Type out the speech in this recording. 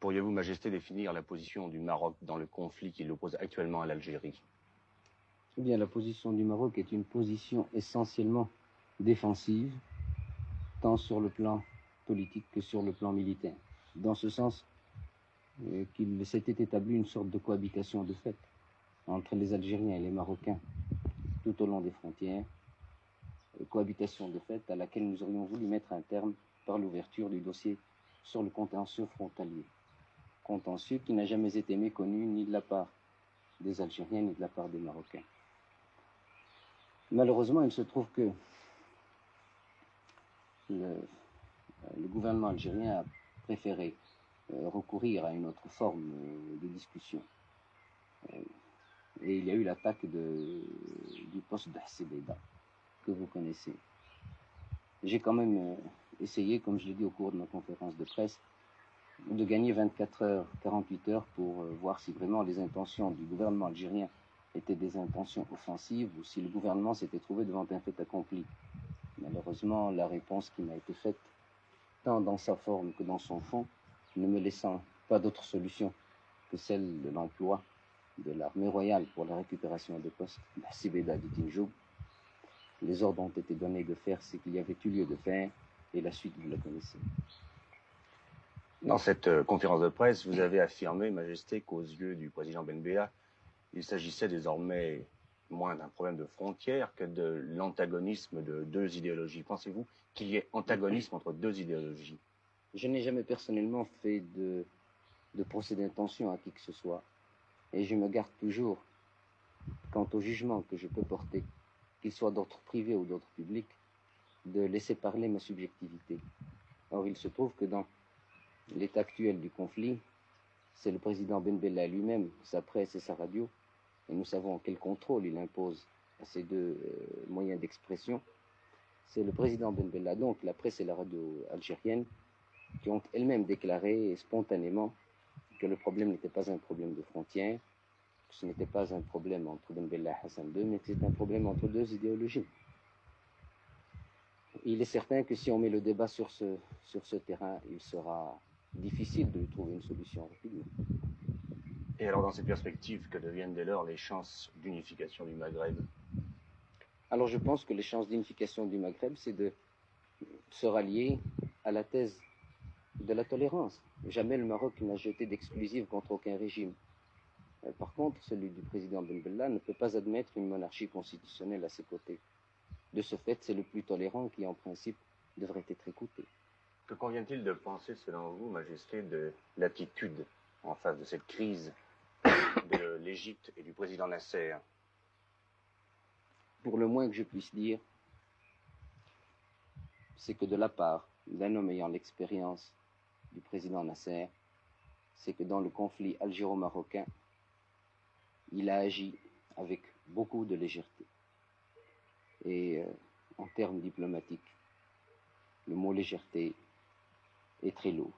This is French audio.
Pourriez-vous, Majesté, définir la position du Maroc dans le conflit qui l'oppose actuellement à l'Algérie? Eh bien, la position du Maroc est une position essentiellement défensive, tant sur le plan politique que sur le plan militaire. Dans ce sens qu'il s'était établi une sorte de cohabitation de fait entre les Algériens et les Marocains tout au long des frontières, cohabitation de fait à laquelle nous aurions voulu mettre un terme par l'ouverture du dossier sur le contentieux frontalier. Contentieux qui n'a jamais été méconnu ni de la part des Algériens ni de la part des Marocains. Malheureusement, il se trouve que le gouvernement algérien a préféré recourir à une autre forme de discussion. Et il y a eu l'attaque du poste d'Hsebeda, que vous connaissez. J'ai quand même essayé, comme je l'ai dit au cours de ma conférence de presse, de gagner 24 heures, 48 heures pour voir si vraiment les intentions du gouvernement algérien étaient des intentions offensives ou si le gouvernement s'était trouvé devant un fait accompli. Malheureusement, la réponse qui m'a été faite, tant dans sa forme que dans son fond, ne me laissant pas d'autre solution que celle de l'emploi de l'armée royale pour la récupération des postes d'Hsebeda de Tinjoub. Les ordres ont été donnés de faire ce qu'il y avait eu lieu de faire, et la suite, vous la connaissez. Dans cette conférence de presse, vous avez affirmé, Majesté, qu'aux yeux du président Ben Bella, il s'agissait désormais moins d'un problème de frontières que de l'antagonisme de deux idéologies. Pensez-vous qu'il y ait antagonisme entre deux idéologies? Je n'ai jamais personnellement fait de procès d'intention à qui que ce soit. Et je me garde toujours, quant au jugement que je peux porter, qu'il soit d'ordre privé ou d'ordre public, de laisser parler ma subjectivité. Or, il se trouve que dans l'état actuel du conflit, c'est le président Ben Bella lui-même, sa presse et sa radio, et nous savons quel contrôle il impose à ces deux moyens d'expression. C'est le président Ben Bella, donc la presse et la radio algérienne, qui ont elles-mêmes déclaré spontanément que le problème n'était pas un problème de frontières, que ce n'était pas un problème entre Ben Bella et Hassan II, mais que c'était un problème entre deux idéologies. Il est certain que si on met le débat sur ce terrain, il sera difficile de lui trouver une solution rapidement. Et alors, dans ces perspectives, que deviennent dès lors les chances d'unification du Maghreb? Alors, je pense que les chances d'unification du Maghreb, c'est de se rallier à la thèse de la tolérance. Jamais le Maroc n'a jeté d'exclusive contre aucun régime. Par contre, celui du président Ben Bella ne peut pas admettre une monarchie constitutionnelle à ses côtés. De ce fait, c'est le plus tolérant qui, en principe, devrait être écouté. Que convient-il de penser, selon vous, Majesté, de l'attitude en face de cette crise de l'Égypte et du président Nasser? Pour le moins que je puisse dire, c'est que de la part d'un homme ayant l'expérience du président Nasser, c'est que dans le conflit algéro-marocain, il a agi avec beaucoup de légèreté. Et en termes diplomatiques, le mot légèreté est très lourd.